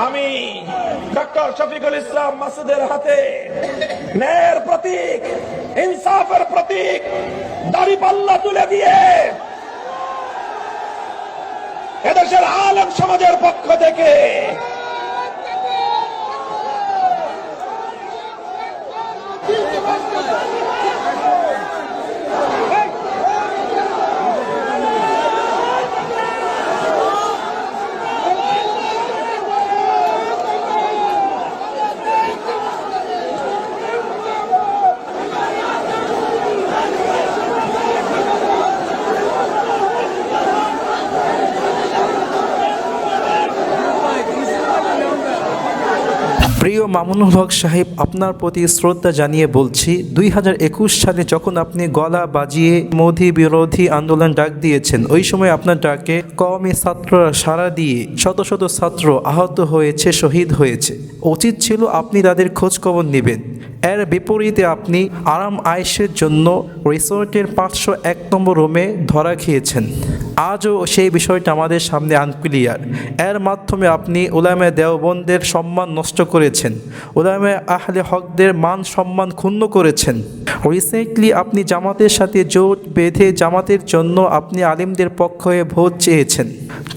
আমি ডক্টর শফিকুল ইসলাম মাসুদের হাতে ন্যায়ের প্রতীক, ইনসাফের প্রতীক দাড়িপাল্লা তুলে দিয়ে এদেশের আলেম সমাজের পক্ষ থেকে প্রিয় মামুনুল হক সাহেব, আপনার প্রতি শ্রদ্ধা জানিয়ে বলছি, 2021 সালে যখন আপনি গলা বাজিয়ে মোদি বিরোধী আন্দোলন ডাক দিয়েছেন, ওই সময় আপনার ডাকে কওমি ছাত্ররা সাড়া দিয়ে শত শত ছাত্র আহত হয়েছে, শহীদ হয়েছে। উচিত ছিল আপনি তাদের খোঁজ খবর নেবেন। এর বিপরীতে আপনি আরাম আয়েশের জন্য রিসোর্টের 501 নম্বর রুমে ধরা খেয়েছেন। আজও সেই বিষয়টা আমাদের সামনে আনক্লিয়ার। এর মাধ্যমে আপনি উলামায়ে দেওবন্দের সম্মান নষ্ট করেছেন, উলামায়ে আহলে হকদের মান সম্মান ক্ষুণ্ণ করেছেন। রিসেন্টলি আপনি জামাতের সাথে জোট বেঁধে জামাতের জন্য আপনি আলিমদের পক্ষ হয়ে ভোট চেয়েছেন।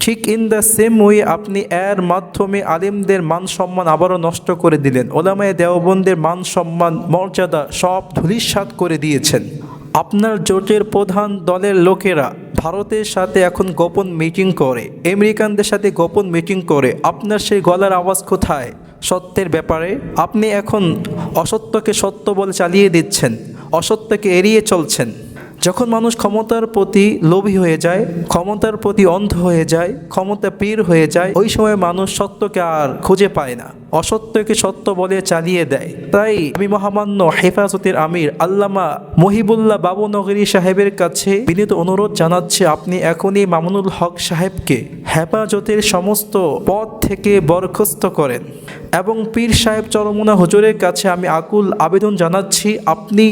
ঠিক ইন দ্য সেম ওয়ে আপনি এর মাধ্যমে আলিমদের মান সম্মান আবারও নষ্ট করে দিলেন, উলামায়ে দেওবন্দের মান সম্মান মর্যাদা সব ধূলিসাৎ করে দিয়েছেন। আপনার জোটের প্রধান দলের লোকেরা ভারতের সাথে এখন গোপন মিটিং করে, আমেরিকানদের সাথে গোপন মিটিং করে। আপনার সেই গলার আওয়াজ কোথায় সত্যের ব্যাপারে? আপনি এখন অসত্যকে সত্য বলে চালিয়ে দিচ্ছেন, অসত্যকে এড়িয়ে চলছেন। যখন মানুষ ক্ষমতার প্রতি লোভী হয়ে যায়, ক্ষমতার প্রতি অন্ধ হয়ে যায়, ক্ষমতা পীর হয়ে যায়, ওই সময় মানুষ সত্যকে আর খুঁজে পায় না, অসত্যকে সত্য বলে চালিয়ে দেয়। তাই আমি মহামান্য হেফাজতের আমির আল্লামা মহিবুল্লাহ বাবুনগরী সাহেবের কাছে বিনীত অনুরোধ জানাচ্ছি, আপনি এখনই মামুনুল হক সাহেবকে হেফাজতের সমস্ত পদ থেকে বরখাস্ত করেন। এবং পীর সাহেব চরমুনা হুজুরের কাছে আমি আকুল আবেদন জানাচ্ছি, আপনি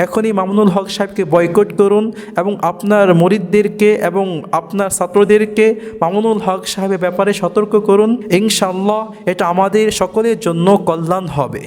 এখনই মামুনুল হক সাহেবকে বয়কট করুন এবং আপনার মুরিদদেরকে এবং আপনার ছাত্রদেরকে মামুনুল হক সাহেবের ব্যাপারে সতর্ক করুন। ইনশাআল্লাহ এটা আমাদের সকলের জন্য কল্যাণ হবে।